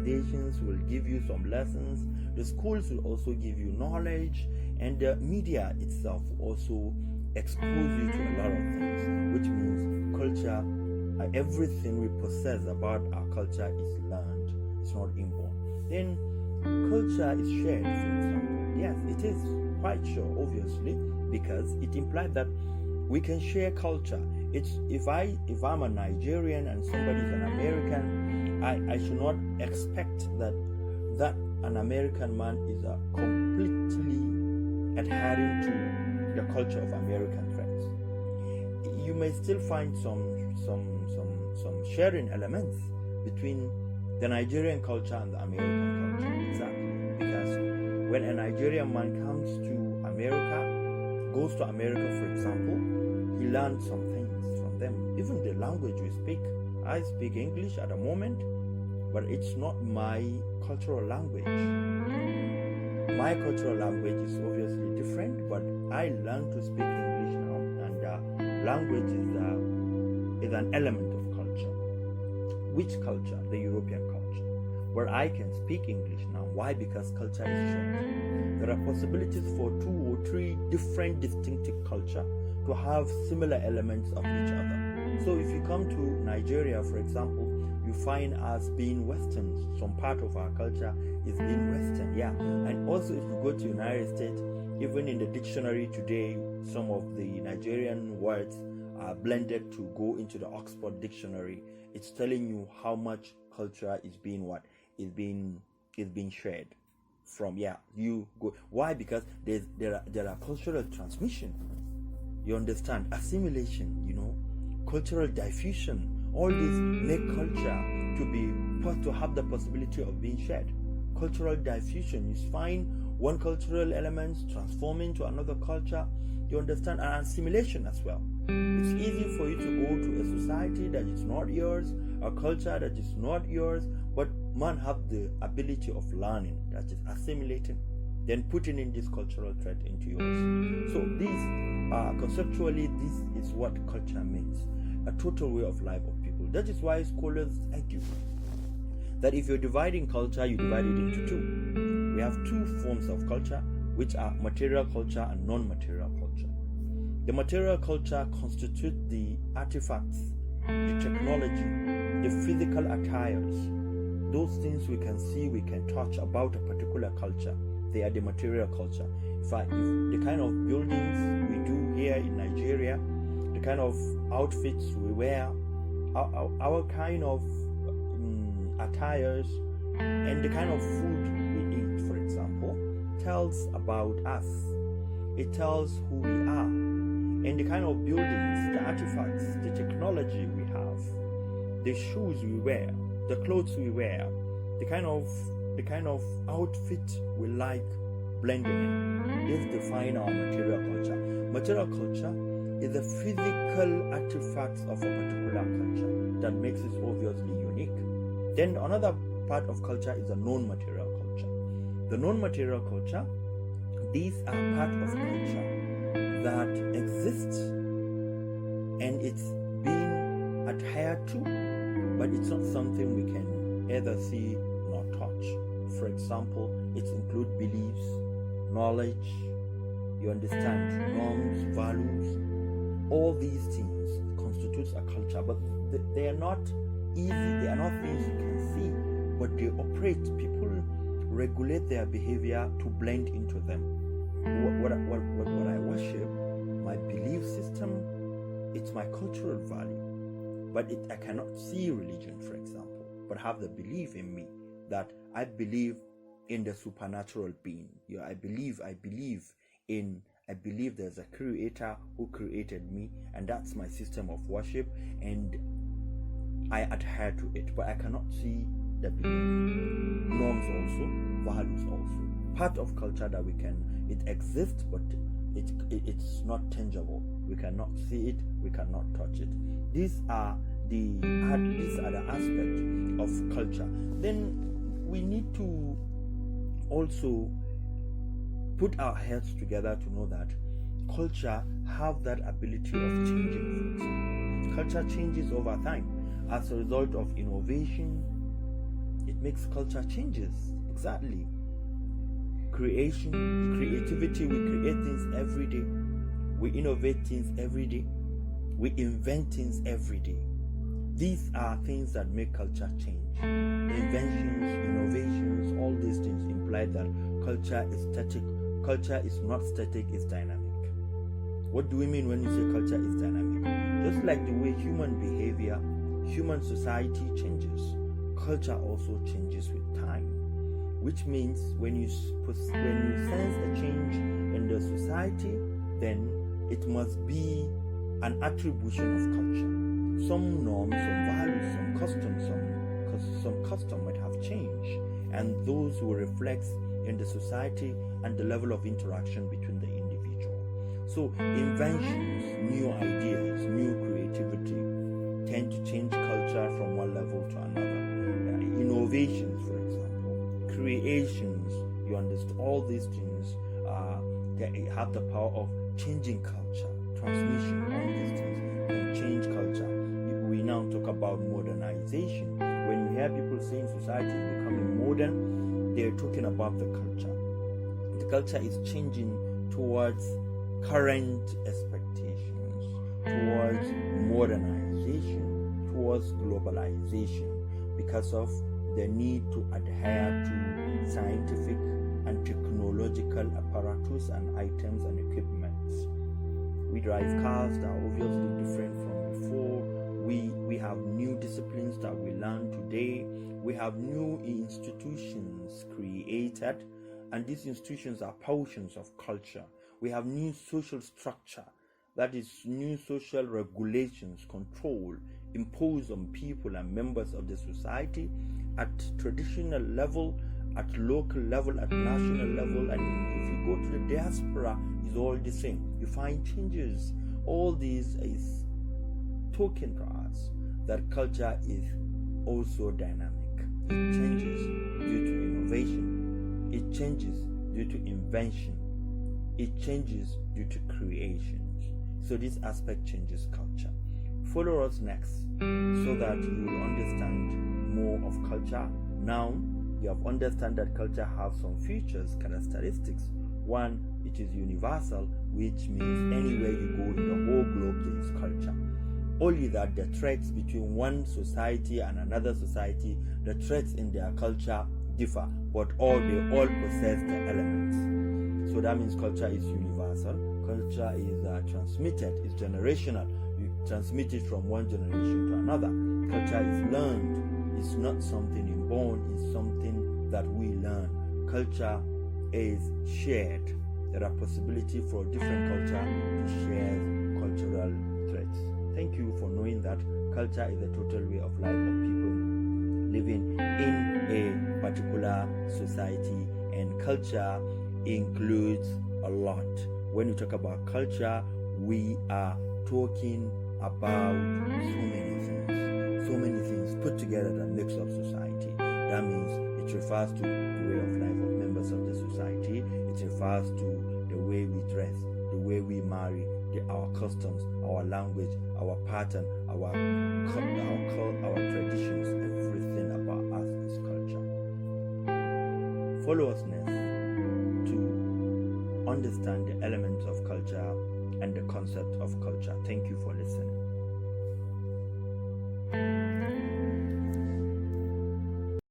organizations will give you some lessons. The schools will also give you knowledge, and the media itself will also expose you to a lot of things, which means culture, everything we possess about our culture is learned, it's not inborn. Then culture is shared, for example. Yes, it is quite sure, obviously, because it implies that we can share culture. It's if I'm a Nigerian and somebody's an American, I should not expect that an American man is completely adhering to the culture of American friends. You may still find some sharing elements between the Nigerian culture and the American culture. Exactly, because when a Nigerian man comes to America, goes to America, for example, he learns some things from them. Even the language we speak. I speak English at the moment, but it's not my cultural language. My cultural language is obviously different, but I learn to speak English now, and language is an element of culture. Which culture? The European culture, where I can speak English now. Why? Because culture is shared. There are possibilities for 2 or 3 different distinctive culture to have similar elements of each other. So if you come to Nigeria, for example, you find us being Western. Some part of our culture is being Western, yeah. And also if you go to United States, even in the dictionary today, some of the Nigerian words are blended to go into the Oxford Dictionary. It's telling you how much culture is being shared from, yeah, you go. Why? Because there are cultural transmission. You understand? Assimilation, cultural diffusion. All these make culture to have the possibility of being shared. Cultural diffusion. You find one cultural element transforming to another culture. You understand? And assimilation as well. It's easy for you to go to a society that is not yours, a culture that is not yours, but man have the ability of learning, that is assimilating, then putting in this cultural thread into yours. So conceptually, this is what culture means. A total way of life of people. That is why scholars argue that if you're dividing culture, you divide it into 2. We have 2 forms of culture, which are material culture and non-material culture. The material culture constitutes the artifacts, the technology, the physical attires, those things we can see, we can touch about a particular culture. They are the material culture. If the kind of buildings we do here in Nigeria, the kind of outfits we wear, our kind of attires, and the kind of food we eat, for example, tells about us. It tells who we are. And the kind of buildings, the artifacts, the technology we have, the shoes we wear, the clothes we wear, the kind of outfit we like blending in. This defines our material culture. Material culture is the physical artifacts of a particular culture that makes it obviously unique. Then another part of culture is the non-material culture. The non-material culture, these are part of culture that exists and it's being adhered to, but it's not something we can either see nor touch. For example, it includes beliefs, knowledge, you understand, norms, values. All these things constitutes a culture, but they are not easy, they are not things you can see, but they operate. People regulate their behavior to blend into them. What I worship, my belief system, it's my cultural value. But I cannot see religion, for example, but have the belief in me that I believe in the supernatural being. I believe there's a creator who created me, and that's my system of worship, and I adhere to it. But I cannot see the belief. Norms also, values also. Part of culture that it exists, but it's not tangible. We cannot see it, we cannot touch it. These are the aspects of culture. Then we need to also put our heads together to know that culture have that ability of changing. Culture changes over time as a result of innovation, It makes culture changes. Exactly. Creativity, we create things every day. We innovate things every day. We invent things every day. These are things that make culture change. Inventions, innovations, all these things imply that culture is static. Culture is not static, it's dynamic. What do we mean when we say culture is dynamic? Just like the way human behavior, human society changes, culture also changes with time. Which means when you sense a change in the society, then it must be an attribution of culture. Some norms, some values, some customs, some custom might have changed, and those will reflect in the society and the level of interaction between the individual. So inventions, new ideas, new creativity tend to change culture from one level to another. Innovations, for example, creations, you understand, all these things they have the power of changing culture. Transmission, all these things can change culture. We now talk about modernization. When you hear people saying society is becoming modern, they're talking about the culture. The culture is changing towards current expectations, towards modernization, towards globalization, because of the need to adhere to scientific and technological apparatus and items and equipments. We drive cars that are obviously different from before. We have new disciplines that we learn today. We have new institutions created, and these institutions are portions of culture. We have new social structure, that is, new social regulations, control imposed on people and members of the society at traditional level, at local level, at national level, and if you go to the diaspora, it's all the same. You find changes. All these is talking to us that culture is also dynamic. It changes due to innovation. It changes due to invention. It changes due to creations. So this aspect changes culture. Follow us next so that you will understand more of culture. Now, you have understand that culture has some features, characteristics. One, it is universal, which means anywhere you go in the whole globe there is culture. Only that the threats between one society and another society, the threats in their culture differ, but they all possess the elements. So that means culture is universal. Culture is transmitted, it's generational. You transmit it from one generation to another. Culture is learned. It's not something inborn, it's something that we learn. Culture is shared. There are possibilities for different culture to share cultural traits. Thank you for knowing that culture is a total way of life of people living in a particular society, and culture includes a lot. When we talk about culture, we are talking about so many things put together that makes up society. That means it refers to the way of life of members of the society. It refers to the way we dress, the way we marry, our customs, our language, our pattern, our traditions. Everything about us is culture. Follow us next to understand the elements of culture and the concept of culture. Thank you for listening.